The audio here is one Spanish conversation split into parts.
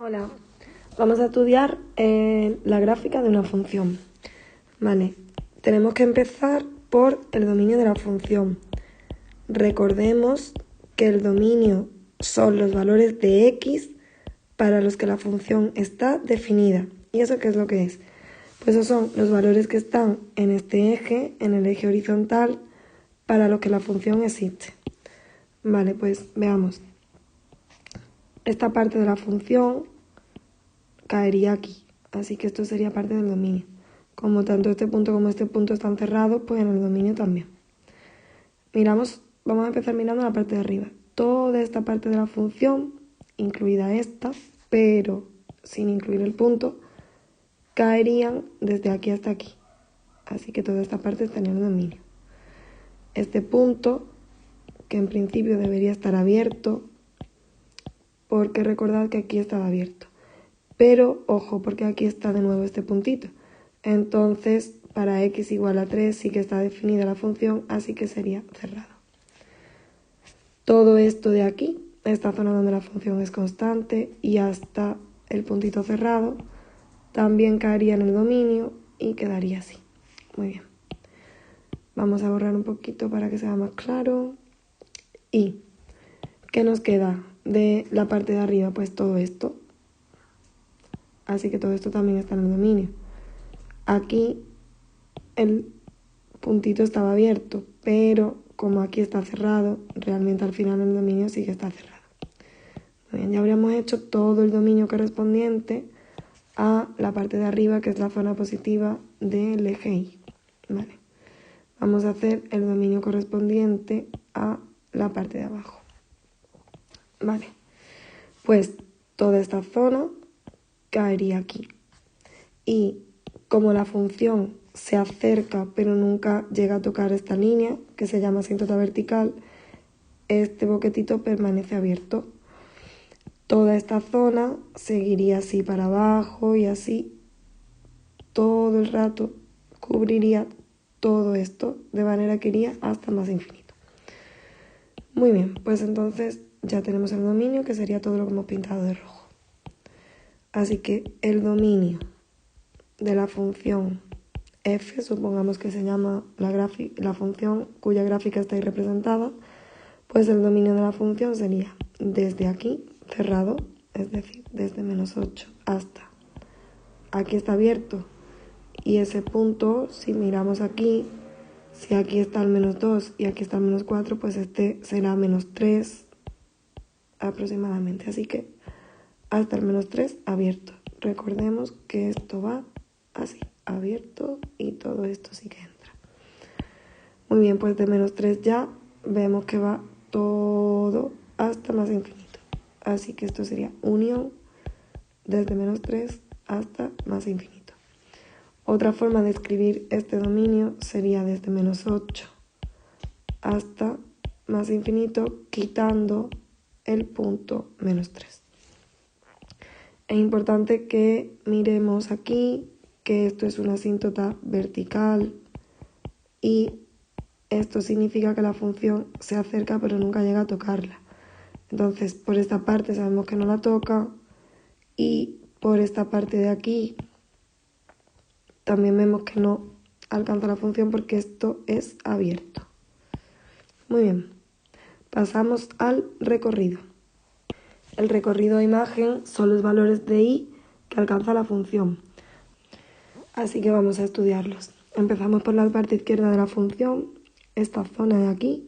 Hola, vamos a estudiar la gráfica de una función. Vale, tenemos que empezar por el dominio de la función. Recordemos que el dominio son los valores de x para los que la función está definida. ¿Y eso qué es lo que es? Pues esos son los valores que están en este eje, en el eje horizontal, para los que la función existe. Vale, pues veamos. Esta parte de la función caería aquí, así que esto sería parte del dominio. Como tanto este punto como este punto están cerrados, pues en el dominio también. Vamos a empezar mirando la parte de arriba. Toda esta parte de la función, incluida esta, pero sin incluir el punto, caerían desde aquí hasta aquí. Así que toda esta parte está en el dominio. Este punto, que en principio debería estar abierto, porque recordad que aquí estaba abierto. Pero, ojo, porque aquí está de nuevo este puntito. Entonces, para x igual a 3 sí que está definida la función, así que sería cerrado. Todo esto de aquí, esta zona donde la función es constante y hasta el puntito cerrado, también caería en el dominio y quedaría así. Muy bien. Vamos a borrar un poquito para que sea más claro. ¿Y qué nos queda de la parte de arriba? Pues todo esto. Así que todo esto también está en el dominio. Aquí el puntito estaba abierto, pero como aquí está cerrado, realmente al final el dominio sí que está cerrado. Muy bien, ya habríamos hecho todo el dominio correspondiente a la parte de arriba, que es la zona positiva del eje Y. Vale. Vamos a hacer el dominio correspondiente a la parte de abajo. Vale. Pues toda esta zona caería aquí. Y como la función se acerca pero nunca llega a tocar esta línea, que se llama asíntota vertical, este boquetito permanece abierto. Toda esta zona seguiría así para abajo y así todo el rato cubriría todo esto, de manera que iría hasta más infinito. Muy bien, pues entonces ya tenemos el dominio, que sería todo lo que hemos pintado de rojo. Así que el dominio de la función f, supongamos que se llama la función cuya gráfica está ahí representada, pues el dominio de la función sería desde aquí, cerrado, es decir, desde -8 hasta aquí está abierto. Y ese punto, si miramos aquí, si aquí está el -2 y aquí está el -4, pues este será -3 aproximadamente. Así que hasta el -3 abierto. Recordemos que esto va así, abierto, y todo esto sí que entra. Muy bien, pues de -3 ya vemos que va todo hasta más infinito. Así que esto sería unión desde -3 hasta más infinito. Otra forma de escribir este dominio sería desde -8 hasta más infinito, quitando el punto -3. Es importante que miremos aquí que esto es una asíntota vertical y esto significa que la función se acerca pero nunca llega a tocarla. Entonces, por esta parte sabemos que no la toca, y por esta parte de aquí también vemos que no alcanza la función porque esto es abierto. Muy bien, pasamos al recorrido. El recorrido de imagen son los valores de y que alcanza la función. Así que vamos a estudiarlos. Empezamos por la parte izquierda de la función, esta zona de aquí.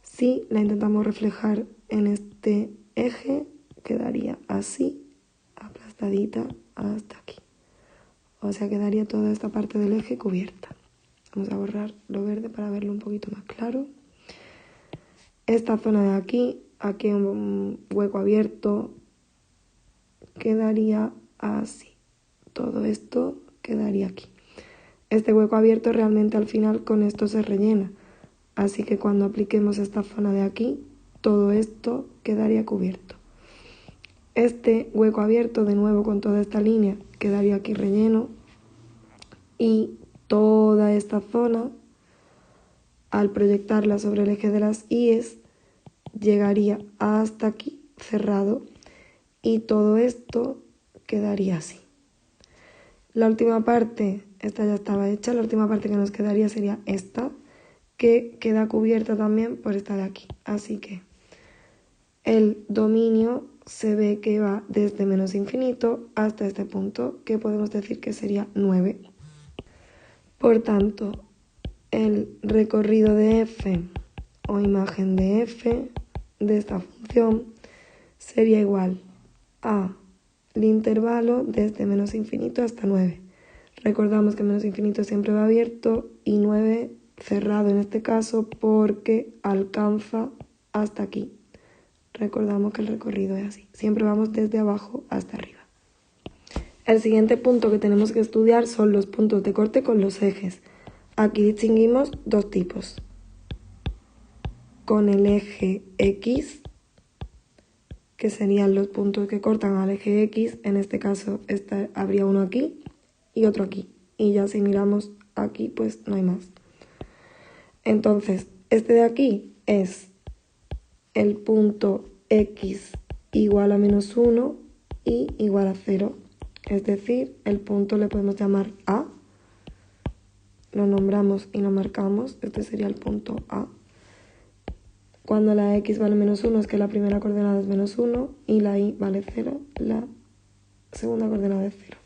Si la intentamos reflejar en este eje, quedaría así, aplastadita hasta aquí. O sea, quedaría toda esta parte del eje cubierta. Vamos a borrar lo verde para verlo un poquito más claro. Esta zona de aquí hay un hueco abierto, quedaría así. Todo esto quedaría aquí. Este hueco abierto realmente al final con esto se rellena. Así que cuando apliquemos esta zona de aquí, todo esto quedaría cubierto. Este hueco abierto, de nuevo con toda esta línea, quedaría aquí relleno. Y toda esta zona, al proyectarla sobre el eje de las íes, llegaría hasta aquí cerrado. Y todo esto quedaría así. La última parte, esta ya estaba hecha, la última parte que nos quedaría sería esta, que queda cubierta también por esta de aquí. Así que el dominio se ve que va desde menos infinito hasta este punto, que podemos decir que sería 9. Por tanto, el recorrido de f o imagen de f de esta función sería igual a el intervalo desde menos infinito hasta 9. Recordamos que menos infinito siempre va abierto y 9 cerrado en este caso porque alcanza hasta aquí. Recordamos que el recorrido es así. Siempre vamos desde abajo hasta arriba. El siguiente punto que tenemos que estudiar son los puntos de corte con los ejes. Aquí distinguimos dos tipos. Con el eje X, que serían los puntos que cortan al eje X. En este caso habría uno aquí y otro aquí. Y ya si miramos aquí, pues no hay más. Entonces, este de aquí es el punto X igual a menos 1 y igual a 0. Es decir, el punto le podemos llamar A. Lo nombramos y lo marcamos. Este sería el punto A. Cuando la X vale menos 1 es que la primera coordenada es menos 1 y la Y vale 0, la segunda coordenada es 0.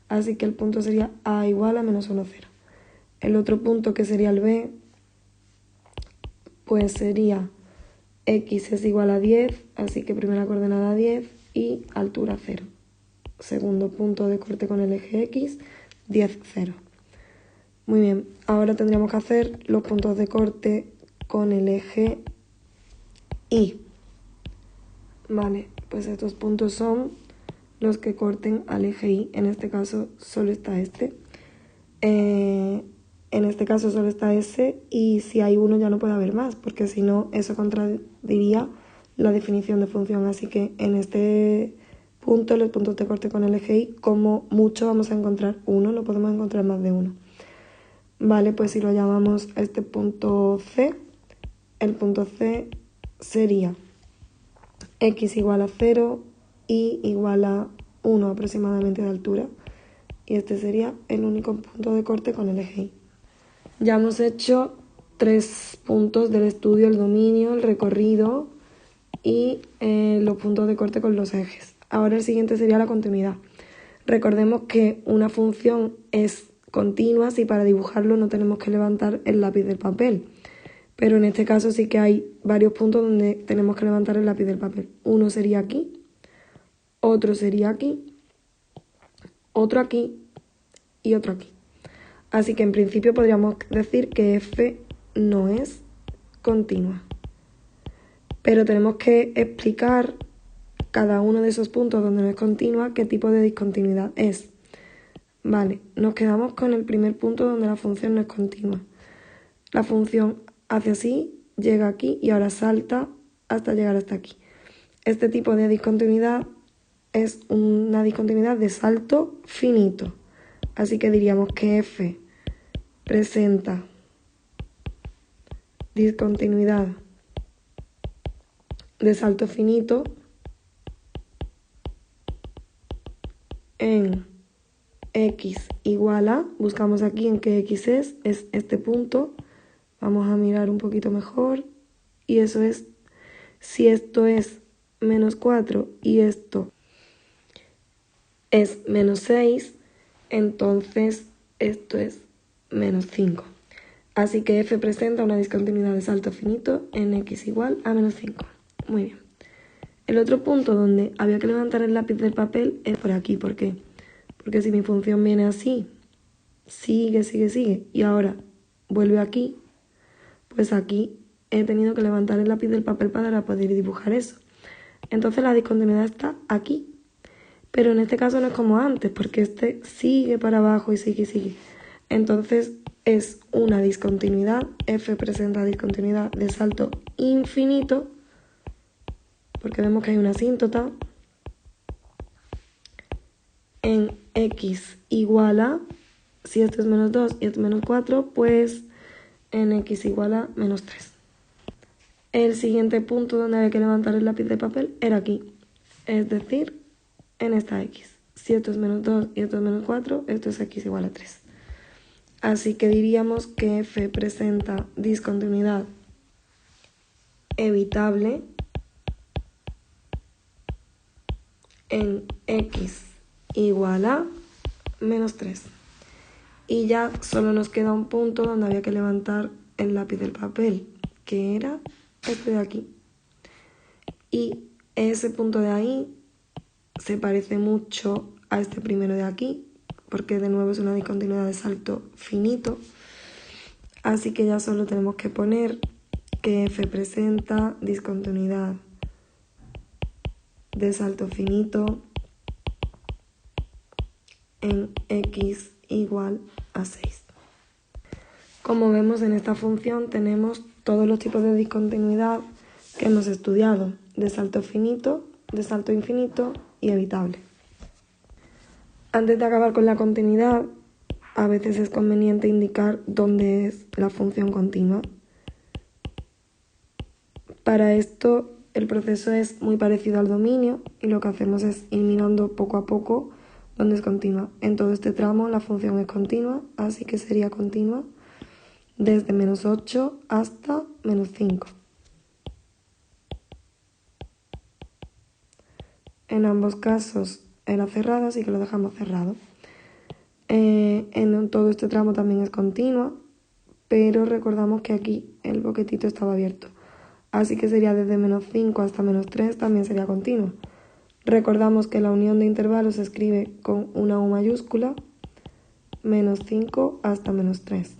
Así que el punto sería A igual a menos 1, 0. El otro punto que sería el B, pues sería X es igual a 10, así que primera coordenada 10 y altura 0. Segundo punto de corte con el eje X, 10, 0. Muy bien, ahora tendríamos que hacer los puntos de corte con el eje Y. Vale, pues estos puntos son los que corten al eje Y. En este caso solo está este. En este caso solo está ese y si hay uno ya no puede haber más, porque si no eso contradiría la definición de función. Así que en este punto, los puntos de corte con el eje Y, como mucho vamos a encontrar uno, no podemos encontrar más de uno. Vale, pues si lo llamamos a este punto C, el punto C sería X igual a 0, Y igual a 1 aproximadamente de altura. Y este sería el único punto de corte con el eje Y. Ya hemos hecho 3 puntos del estudio, el dominio, el recorrido y los puntos de corte con los ejes. Ahora el siguiente sería la continuidad. Recordemos que una función es continua si para dibujarlo no tenemos que levantar el lápiz del papel. Pero en este caso sí que hay varios puntos donde tenemos que levantar el lápiz del papel. Uno sería aquí, otro sería aquí, otro aquí y otro aquí. Así que en principio podríamos decir que f no es continua. Pero tenemos que explicar cada uno de esos puntos donde no es continua qué tipo de discontinuidad es. Vale, nos quedamos con el primer punto donde la función no es continua. La función hace así, llega aquí y ahora salta hasta llegar hasta aquí. Este tipo de discontinuidad es una discontinuidad de salto finito. Así que diríamos que f presenta discontinuidad de salto finito en x igual a, buscamos aquí en qué x es este punto, vamos a mirar un poquito mejor y eso es, si esto es menos 4 y esto es menos 6, entonces esto es menos 5. Así que f presenta una discontinuidad de salto finito en x igual a menos 5. Muy bien. El otro punto donde había que levantar el lápiz del papel es por aquí. ¿Por qué? Porque si mi función viene así, sigue, y ahora vuelve aquí, pues aquí he tenido que levantar el lápiz del papel para poder dibujar eso. Entonces la discontinuidad está aquí. Pero en este caso no es como antes, porque este sigue para abajo y sigue. Entonces es una discontinuidad, f presenta discontinuidad de salto infinito, porque vemos que hay una asíntota en x igual a, si esto es menos 2 y esto es menos 4, pues en x igual a menos 3. El siguiente punto donde había que levantar el lápiz de papel era aquí, es decir, en esta x. Si esto es menos 2 y esto es menos 4, esto es x igual a 3. Así que diríamos que f presenta discontinuidad evitable en x igual a menos 3. Y ya solo nos queda un punto donde había que levantar el lápiz del papel, que era este de aquí. Y ese punto de ahí se parece mucho a este primero de aquí, porque de nuevo es una discontinuidad de salto finito. Así que ya solo tenemos que poner que f presenta discontinuidad de salto finito en x igual a 6. Como vemos, en esta función tenemos todos los tipos de discontinuidad que hemos estudiado, de salto finito, de salto infinito y evitable. Antes de acabar con la continuidad, a veces es conveniente indicar dónde es la función continua. Para esto, el proceso es muy parecido al dominio y lo que hacemos es ir mirando poco a poco dónde es continua. En todo este tramo la función es continua, así que sería continua desde menos 8 hasta menos 5. En ambos casos era cerrado, así que lo dejamos cerrado. En todo este tramo también es continua, pero recordamos que aquí el boquetito estaba abierto. Así que sería desde menos 5 hasta menos 3, también sería continua. Recordamos que la unión de intervalos se escribe con una U mayúscula, menos 5 hasta menos 3.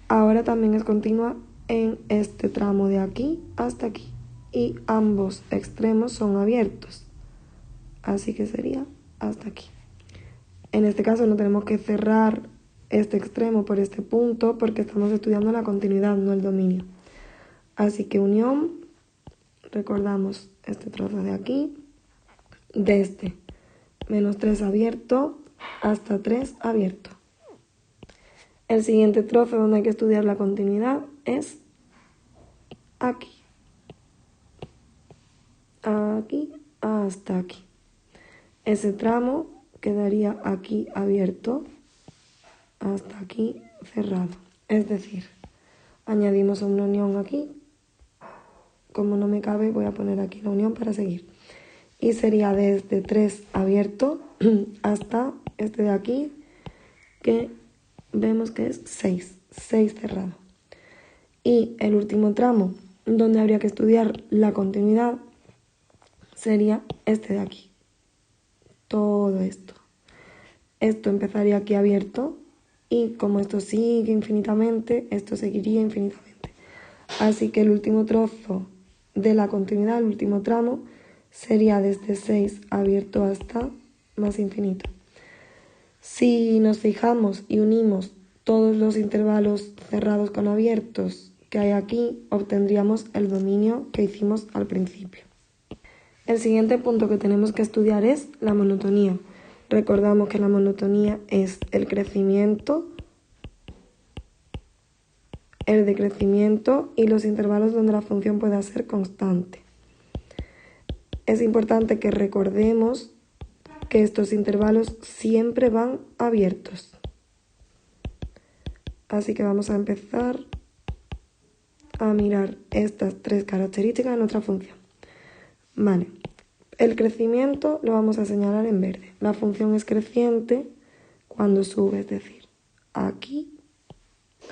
Ahora también es continua en este tramo de aquí hasta aquí. Y ambos extremos son abiertos. Así que sería hasta aquí. En este caso no tenemos que cerrar este extremo por este punto porque estamos estudiando la continuidad, no el dominio. Así que unión, recordamos este trozo de aquí, desde menos 3 abierto hasta 3 abierto. El siguiente trozo donde hay que estudiar la continuidad es aquí. Aquí hasta aquí. Ese tramo quedaría aquí abierto hasta aquí cerrado. Es decir, añadimos una unión aquí. Como no me cabe, voy a poner aquí la unión para seguir. Y sería desde 3 abierto hasta este de aquí, que vemos que es 6 cerrado. Y el último tramo, donde habría que estudiar la continuidad, sería este de aquí. Todo esto. Esto empezaría aquí abierto y como esto sigue infinitamente, esto seguiría infinitamente. Así que el último trozo de la continuidad, el último tramo, sería desde 6 abierto hasta más infinito. Si nos fijamos y unimos todos los intervalos cerrados con abiertos que hay aquí, obtendríamos el dominio que hicimos al principio. El siguiente punto que tenemos que estudiar es la monotonía. Recordamos que la monotonía es el crecimiento, el decrecimiento y los intervalos donde la función pueda ser constante. Es importante que recordemos que estos intervalos siempre van abiertos. Así que vamos a empezar a mirar estas 3 características de nuestra función. Vale, el crecimiento lo vamos a señalar en verde. La función es creciente cuando sube, es decir, aquí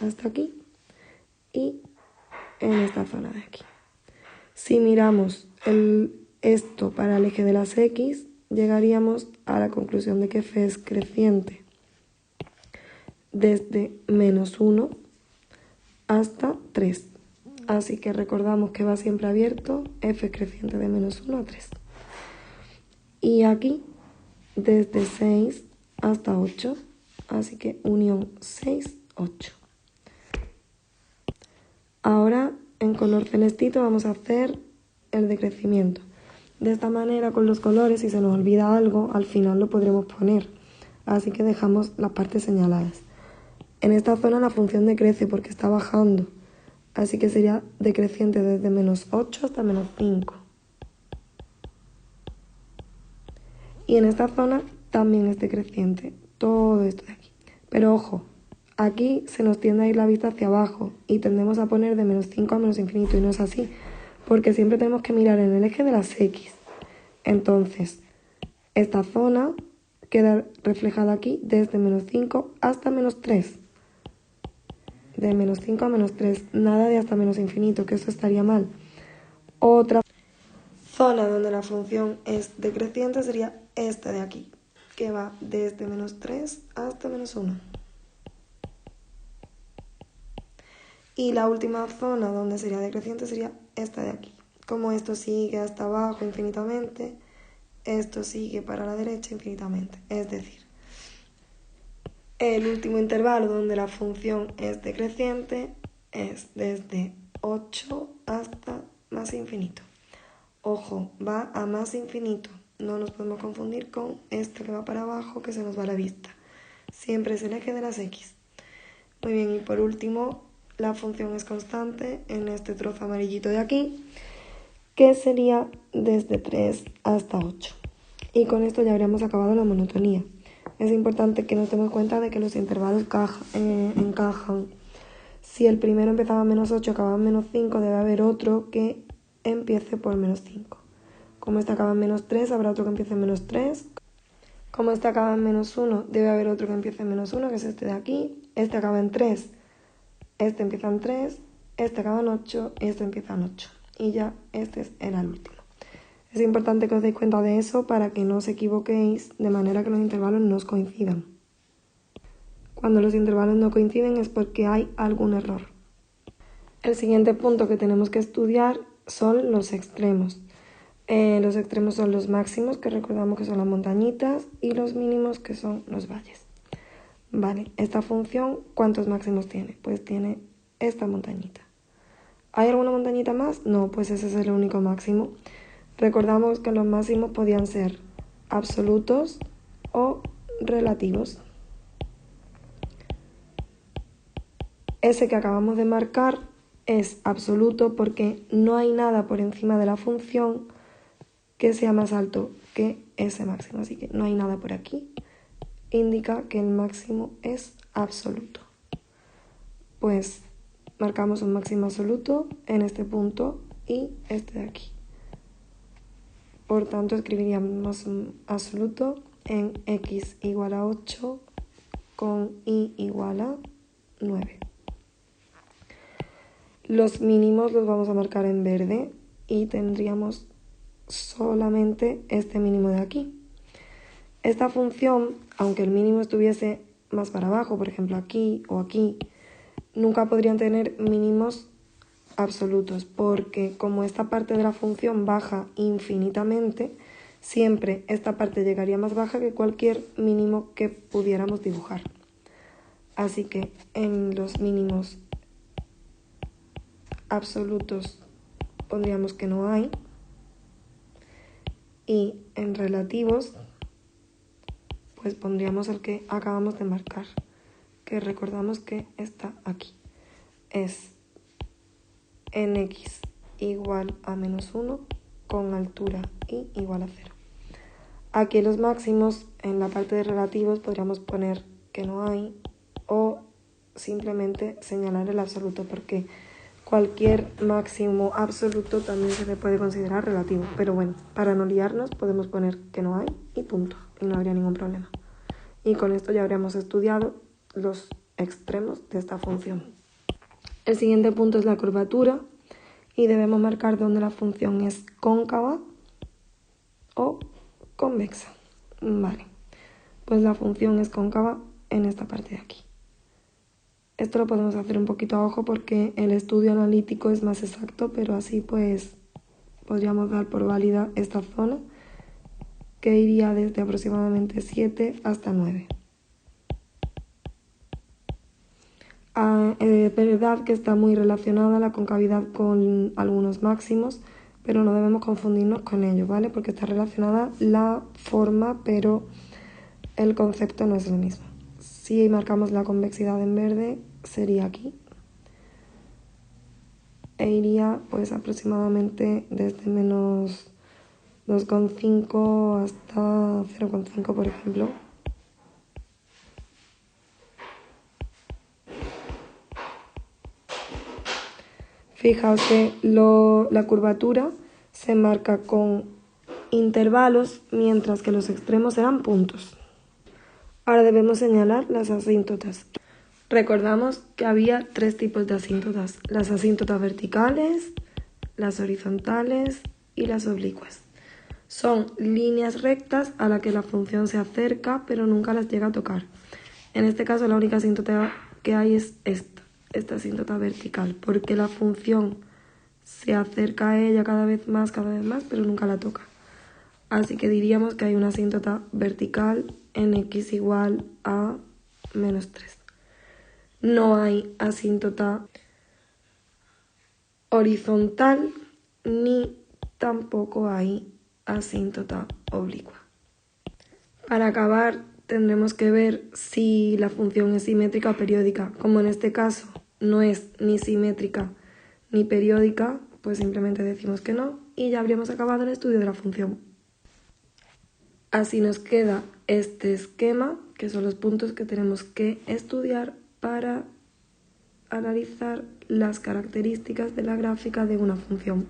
hasta aquí y en esta zona de aquí. Si miramos esto para el eje de las X, llegaríamos a la conclusión de que f es creciente desde menos 1 hasta 3. Así que recordamos que va siempre abierto, f es creciente de menos 1 a 3. Y aquí desde 6 hasta 8, así que unión 6, 8. Ahora en color celestito vamos a hacer el decrecimiento. De esta manera con los colores, si se nos olvida algo, al final lo podremos poner. Así que dejamos las partes señaladas. En esta zona la función decrece porque está bajando. Así que sería decreciente desde menos 8 hasta menos 5. Y en esta zona también es decreciente, todo esto de aquí. Pero ojo, aquí se nos tiende a ir la vista hacia abajo y tendemos a poner de menos 5 a menos infinito, y no es así, porque siempre tenemos que mirar en el eje de las X. Entonces, esta zona queda reflejada aquí desde menos 5 hasta menos 3. De menos 5 a menos 3, nada de hasta menos infinito, que eso estaría mal. Otra zona donde la función es decreciente sería esta de aquí, que va desde menos 3 hasta menos 1. Y la última zona donde sería decreciente sería esta de aquí. Como esto sigue hasta abajo infinitamente, esto sigue para la derecha infinitamente. Es decir, el último intervalo donde la función es decreciente es desde 8 hasta más infinito. Ojo, va a más infinito. No nos podemos confundir con este que va para abajo, que se nos va a la vista. Siempre es el eje de las X. Muy bien, y por último, la función es constante en este trozo amarillito de aquí, que sería desde 3 hasta 8. Y con esto ya habríamos acabado la monotonía. Es importante que nos demos cuenta de que los intervalos encajan. Si el primero empezaba en menos 8 y acababa en menos 5, debe haber otro que empiece por menos 5. Como este acaba en menos 3, habrá otro que empiece en menos 3. Como este acaba en menos 1, debe haber otro que empiece en menos 1, que es este de aquí. Este acaba en 3, este empieza en 3, este acaba en 8 y este empieza en 8. Y ya este era el último. Es importante que os deis cuenta de eso para que no os equivoquéis, de manera que los intervalos no os coincidan. Cuando los intervalos no coinciden es porque hay algún error. El siguiente punto que tenemos que estudiar son los extremos. Los extremos son los máximos, que recordamos que son las montañitas, y los mínimos, que son los valles. Vale, esta función, ¿cuántos máximos tiene? Pues tiene esta montañita. ¿Hay alguna montañita más? No, pues ese es el único máximo. Recordamos que los máximos podían ser absolutos o relativos. Ese que acabamos de marcar es absoluto porque no hay nada por encima de la función que sea más alto que ese máximo. Así que no hay nada por aquí. Indica que el máximo es absoluto. Pues marcamos un máximo absoluto en este punto y este de aquí. Por tanto, escribiríamos un absoluto en x igual a 8 con y igual a 9. Los mínimos los vamos a marcar en verde y tendríamos solamente este mínimo de aquí. Esta función, aunque el mínimo estuviese más para abajo, por ejemplo aquí o aquí, nunca podrían tener mínimos absolutos, porque como esta parte de la función baja infinitamente, siempre esta parte llegaría más baja que cualquier mínimo que pudiéramos dibujar. Así que en los mínimos absolutos pondríamos que no hay, y en relativos pues pondríamos el que acabamos de marcar, que recordamos que está aquí. Es en x igual a menos 1 con altura y igual a 0. Aquí los máximos, en la parte de relativos podríamos poner que no hay o simplemente señalar el absoluto, porque cualquier máximo absoluto también se le puede considerar relativo. Pero bueno, para no liarnos podemos poner que no hay y punto, y no habría ningún problema. Y con esto ya habríamos estudiado los extremos de esta función. El siguiente punto es la curvatura y debemos marcar dónde la función es cóncava o convexa. Vale, pues la función es cóncava en esta parte de aquí. Esto lo podemos hacer un poquito a ojo porque el estudio analítico es más exacto, pero así pues podríamos dar por válida esta zona, que iría desde aproximadamente 7 hasta 9. Es verdad que está muy relacionada la concavidad con algunos máximos, pero no debemos confundirnos con ello, ¿vale? Porque está relacionada la forma, pero el concepto no es el mismo. Si marcamos la convexidad en verde, sería aquí. E iría pues aproximadamente desde menos 2,5 hasta 0,5, por ejemplo. Fijaos que la curvatura se marca con intervalos, mientras que los extremos eran puntos. Ahora debemos señalar las asíntotas. Recordamos que había 3 tipos de asíntotas: las asíntotas verticales, las horizontales y las oblicuas. Son líneas rectas a las que la función se acerca, pero nunca las llega a tocar. En este caso, la única asíntota que hay es esta asíntota vertical, porque la función se acerca a ella cada vez más, pero nunca la toca. Así que diríamos que hay una asíntota vertical en x igual a menos 3. No hay asíntota horizontal ni tampoco hay asíntota oblicua. Para acabar, tendremos que ver si la función es simétrica o periódica. Como en este caso no es ni simétrica ni periódica, pues simplemente decimos que no y ya habríamos acabado el estudio de la función. Así nos queda este esquema, que son los puntos que tenemos que estudiar para analizar las características de la gráfica de una función.